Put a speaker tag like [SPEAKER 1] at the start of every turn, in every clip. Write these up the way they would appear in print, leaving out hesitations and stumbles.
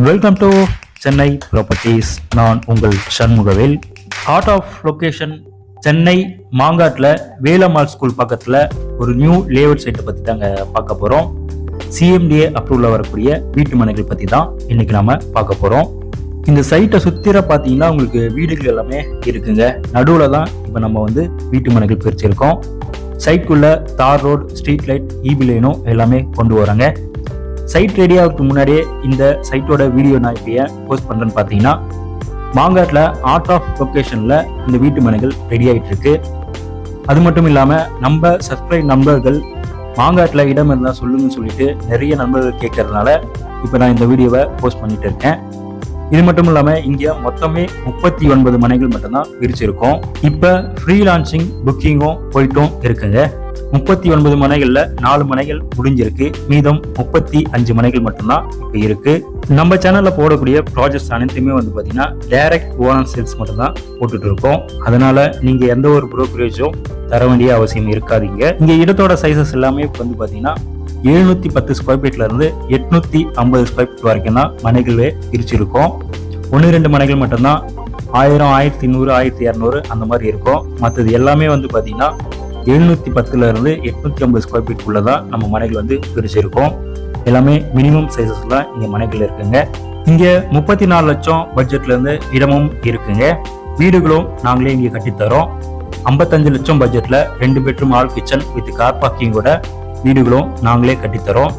[SPEAKER 1] Welcome to Chennai properties. நான் உங்கள் Shanmugavel. Heart of location Chennai மாங்காட்டில் வேலம்மாள் ஸ்கூல் பக்கத்தில் ஒரு நியூ லேஅவுட் சைட்டை பற்றி தாங்க பார்க்க போகிறோம். சிஎம்டிஏ அப்ரூவலில் வரக்கூடிய வீட்டு மனைகள் பற்றி தான் இன்னைக்கு நாம பார்க்க போகிறோம். இந்த சைட்டை சுற்றிர பார்த்தீங்கன்னா உங்களுக்கு வீடுகள் எல்லாமே இருக்குங்க. நடுவில் தான் இப்போ நம்ம வீட்டு மனைகள் பிரிச்சிருக்கோம். சைட்டுக்குள்ள தார் ரோடு, ஸ்ட்ரீட் லைட், இபி லைனும் எல்லாமே கொண்டு வராங்க. சைட் ரெடி ஆகிறதுக்கு முன்னாடியே இந்த சைட்டோட வீடியோ நான் இப்போ ஏன் போஸ்ட் பண்ணுறேன்னு பார்த்தீங்கன்னா, மாங்காட்டில் ஆர்ட் ஆஃப் லொகேஷனில் இந்த வீட்டு மனைகள் ரெடி ஆகிட்டு இருக்கு. அது மட்டும் இல்லாமல் நம்ம சப்ஸ்கிரைப் நண்பர்கள் மாங்காட்டில் இடம் இருந்தால் சொல்லுங்கன்னு சொல்லிட்டு நிறைய நண்பர்கள் கேட்கறதுனால இப்போ நான் இந்த வீடியோவை போஸ்ட் பண்ணிட்டு இருக்கேன். இது மட்டும் இல்லாமல் இங்கே மொத்தமே 39 மனைகள் மட்டும்தான் பிரிச்சிருக்கோம். இப்போ ஃப்ரீ லான்ச்சிங் புக்கிங்கும் போயிட்டும் இருக்குங்க. 39 மனைகள்ல 4 மனைகள் முடிஞ்சிருக்கு. மீதம் 35 மனைகள் மட்டும்தான் இப்ப இருக்கு. நம்ம சேனல்ல போடக்கூடிய ப்ராஜெக்ட்ஸ் அனைத்துமே பாத்தீங்கன்னா டைரக்ட் ஓனர் சேல்ஸ் மட்டும்தான் போட்டுட்டு இருக்கோம். அதனால நீங்க எந்த ஒரு புரோக்கரேஜும் தர வேண்டிய அவசியம் இருக்காதீங்க. இங்க இடத்தோட சைசஸ் எல்லாமே பாத்தீங்கன்னா 710 ஸ்கொயர் ஃபீட்ல இருந்து 850 ஸ்கொயர் ஃபீட் வரைக்கும் தான் மனைகளே பிரிச்சிருக்கோம். 1-2 மனைகள் மட்டும்தான் 1000, 1100, 1200 அந்த மாதிரி இருக்கும். மற்றது எல்லாமே பாத்தீங்கன்னா 710 இருந்து 850 ஸ்கொயர் ஃபீட் உள்ளதான் நம்ம மனைகள் பிரிச்சிருக்கோம். எல்லாமே மினிமம் சைசஸ்ல இங்க மனைகள் இருக்குங்க. இங்க 34 லட்சம் பட்ஜெட்ல இருந்து இடமும் இருக்குங்க. வீடுகளும் நாங்களே இங்க கட்டித்தரோம். 55 லட்சம் பட்ஜெட்ல 2 bedroom hall kitchen with car பார்க்கிங்கோட வீடுகளும் நாங்களே கட்டித்தரோம்.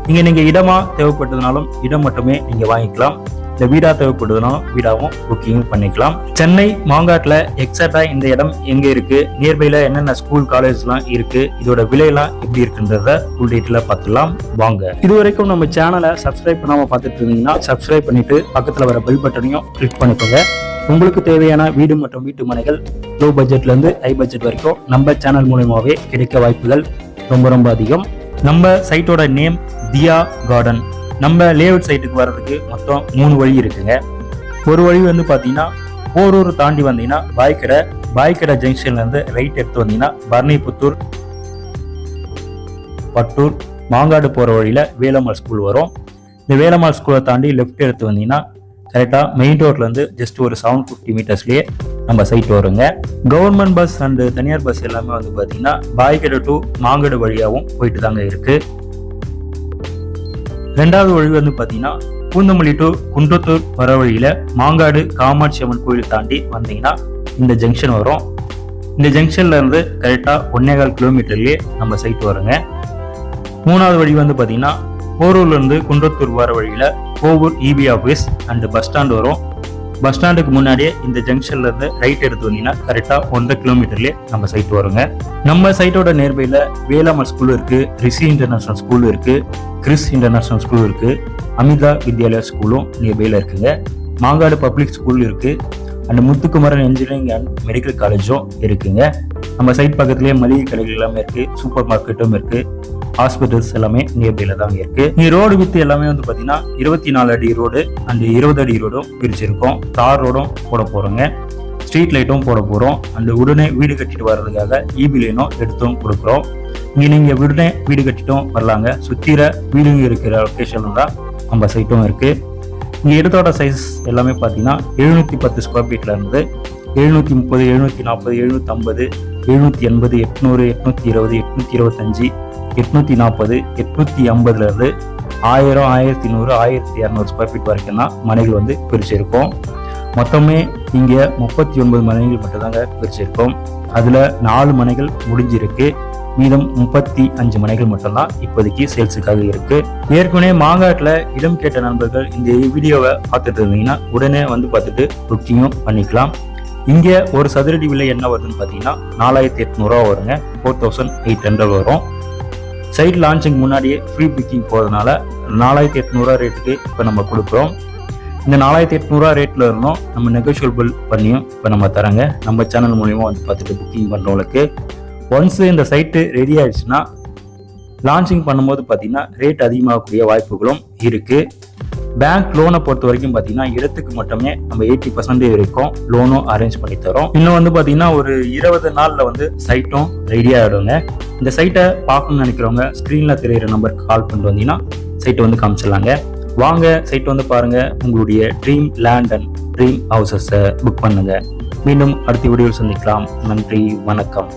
[SPEAKER 1] இங்க நீங்க இடமா தேவைப்பட்டதுனாலும் இடம் மட்டுமே நீங்க வாங்கிக்கலாம். இந்த வீடா தேவைப்படுதுனாலும் வீடாவும் புக்கிங் பண்ணிக்கலாம். சென்னை மாங்காட்டில் எக்ஸாக்டா இந்த இடம் எங்க இருக்கு, நியர்பைல என்னென்ன ஸ்கூல் காலேஜ்லாம் இருக்கு, இதோட விலையெல்லாம் எப்படி இருக்குன்றத ஃபுல் டீட்டெயிலா பார்த்துலாம் வாங்க. இது வரைக்கும் நம்ம சேனலை சப்ஸ்கிரைப் பண்ணாம பார்த்துட்டு இருந்தீங்கன்னா சப்ஸ்கிரைப் பண்ணிட்டு பக்கத்துல வர பெல் பட்டனையும் கிளிக் பண்ணிக்கோங்க. உங்களுக்கு தேவையான வீடு மற்றும் வீட்டு மனைகள் லோ பட்ஜெட்ல இருந்து ஹை பட்ஜெட் வரைக்கும் நம்ம சேனல் மூலமாவே கிடைக்க வாய்ப்புகள் ரொம்ப ரொம்ப அதிகம். நம்ம சைட்டோட நேம் தியா கார்டன். நம்ம லேஅவுட் சைட்டுக்கு வர்றதுக்கு மொத்தம் 3 வழி இருக்குங்க. ஒரு வழி பாத்தீங்கன்னா போரூர் தாண்டி வந்தீங்கன்னா பாய்க்கடை ஜங்ஷன்ல இருந்து ரைட் எடுத்து வந்தீங்கன்னா பரணிபுத்தூர், பட்டூர், மாங்காடு போற வழியில வேலம்மாள் ஸ்கூல் வரும். இந்த வேலம்மாள் ஸ்கூலை தாண்டி லெஃப்ட் எடுத்து வந்தீங்கன்னா கரெக்டா மெயின் ரோட்ல இருந்து ஜஸ்ட் ஒரு 750 மீட்டர்ஸ்லயே நம்ம சைட் வருங்க. கவர்மெண்ட் பஸ் அண்ட் தனியார் பஸ் எல்லாமே பாத்தீங்கன்னா பாய்க்கடை டு மாங்காடு வழியாகவும் போயிட்டு தாங்க இருக்கு. ரெண்டாவது வழி பாத்தீங்கன்னா பூந்தமல்லி டு குன்றத்தூர் வர வழியில மாங்காடு காமாட்சி அம்மன் கோயில் தாண்டி வந்தீங்கன்னா இந்த ஜங்ஷன் வரும். இந்த ஜங்ஷன்ல இருந்து கரெக்டா 1.25 கிலோமீட்டர்லயே நம்ம சைட் வருங்க. மூணாவது வழி பாத்தீங்கன்னா போரூர்ல இருந்து குன்றத்தூர் வர வழியில Kovur EB office and bus stand வரும். பஸ் ஸ்டாண்டுக்கு முன்னாடியே இந்த ஜங்ஷன்ல இருந்து ரைட் எடுத்து வந்தீங்கன்னா கரெக்டா 1.5 கிலோமீட்டர்லயே நம்ம சைட் வருங்க. நம்ம சைட்டோட நேர்பையில வேலம்மாள் ஸ்கூல் இருக்கு, ரிஷி இன்டர்நேஷனல் ஸ்கூல் இருக்கு, கிறிஸ் இன்டர்நேஷனல் ஸ்கூல் இருக்கு, அமிதா வித்யாலயா ஸ்கூலும் நியர்பைல இருக்குங்க. மாங்காடு பப்ளிக் ஸ்கூல் இருக்கு and Muthukumaran engineering and medical காலேஜும் இருக்குங்க. நம்ம சைட் பக்கத்துலயே மளிகை கடைகள் எல்லாமே இருக்கு, சூப்பர் மார்க்கெட்டும் இருக்கு, ஹாஸ்பிட்டல்ஸ் எல்லாமே நியர்பைல தான் இருக்கு. இந்த ரோடு வித்து எல்லாமே பாத்தீங்கன்னா 24 அடி ரோடு அண்ட் 20 அடி ரோடும் பிரிச்சிருக்கோம். தார் ரோடும் போட போறோங்க, ஸ்ட்ரீட் லைட்டும் போட போறோம் அண்ட் உடனே வீடு கட்டிட்டு வர்றதுக்காக இபி லைனும் எடுத்தும் கொடுக்குறோம். இங்க நீங்க உடனே வீடு கட்டிட்டும் வரலாங்க. சுத்திர வீடுங்க இருக்கிற லொகேஷன்ல தான் நம்ம சைட்டும் இருக்கு. இங்க இடத்தோட சைஸ் எல்லாமே பாத்தீங்கன்னா 710 ஸ்கொயர் ஃபீட்ல இருந்து 730, 740, 750, 780, 800, 820, 825, 840, 850 இருந்து 1000, 1100, 1200 ஸ்கொயர் ஃபீட் வரைக்கும் தான் மனைகள் பிரிச்சிருக்கோம். மொத்தமே இங்க 39 மனைகள் மட்டும்தாங்க பிரிச்சிருக்கோம். அதுல 4 மனைகள் முடிஞ்சிருக்கு. மீதம் 35 மனைகள் மட்டும்தான் இப்போதைக்கு சேல்ஸுக்காக இருக்கு. ஏற்கனவே மாங்காட்டுல இடம் கேட்ட நண்பர்கள் இந்த வீடியோவை பார்த்துட்டு இருந்தீங்கன்னா உடனே பார்த்துட்டு புக்கிங்கும் பண்ணிக்கலாம். இங்க ஒரு சதுரடி விலை என்ன வருதுன்னு பாத்தீங்கன்னா 4800 வருங்க, 4800 வரும். சைட் லான்ச்சிங் முன்னாடியே ஃப்ரீ புக்கிங் போறதுனால 4800 ரேட்டுக்கு இப்போ நம்ம கொடுக்குறோம். இந்த 4800 ரேட்ல இருந்தோம் நம்ம நெகோஷியபிள் பண்ணியும் இப்போ நம்ம தராங்க. நம்ம சேனல் மூலியமா பார்த்துட்டு புக்கிங் பண்றவங்களுக்கு ஒன்ஸ் இந்த சைட்டு ரெடி ஆயிடுச்சுன்னா லான்ச்சிங் பண்ணும்போது பார்த்தீங்கன்னா ரேட் அதிகமாகக்கூடிய வாய்ப்புகளும் இருக்கு. பேங்க் லோனை பொறுத்த வரைக்கும் பார்த்தீங்கன்னா இடத்துக்கு மட்டுமே நம்ம 80% வரைக்கும் லோனும் அரேஞ்ச் பண்ணி தரோம். இன்னும் பார்த்தீங்கன்னா ஒரு 20 நாள்ல சைட்டும் ரெடி ஆகிடுங்க. இந்த சைட்டை பார்க்கணும்னு நினைக்கிறவங்க ஸ்க்ரீன்ல தெரியிற நம்பருக்கு கால் பண்ணிட்டு வந்தீங்கன்னா சைட்டை காமிச்சிடலாங்க. வாங்க சைட் வந்து பாருங்க, உங்களுடைய ட்ரீம் லேண்ட் அண்ட் ட்ரீம் ஹவுசஸை புக் பண்ணுங்க. மீண்டும் அடுத்த வீடியோவில் சந்திக்கலாம். நன்றி, வணக்கம்.